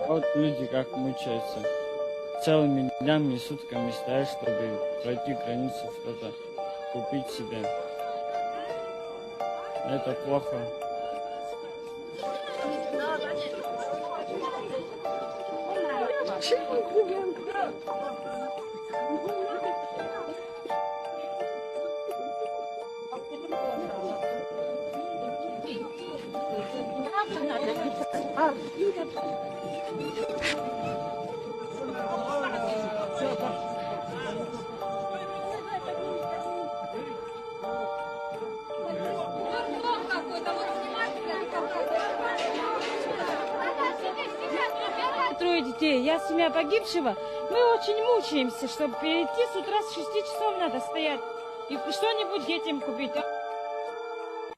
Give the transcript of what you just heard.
Вот люди как мучаются. Целыми днями и сутками стоят, чтобы пройти границу, что-то купить себе. Это плохо. Трое детей. Я семья погибшего. Мы очень мучаемся, чтобы перейти с утра с 6 часов надо стоять. И что-нибудь детям купить.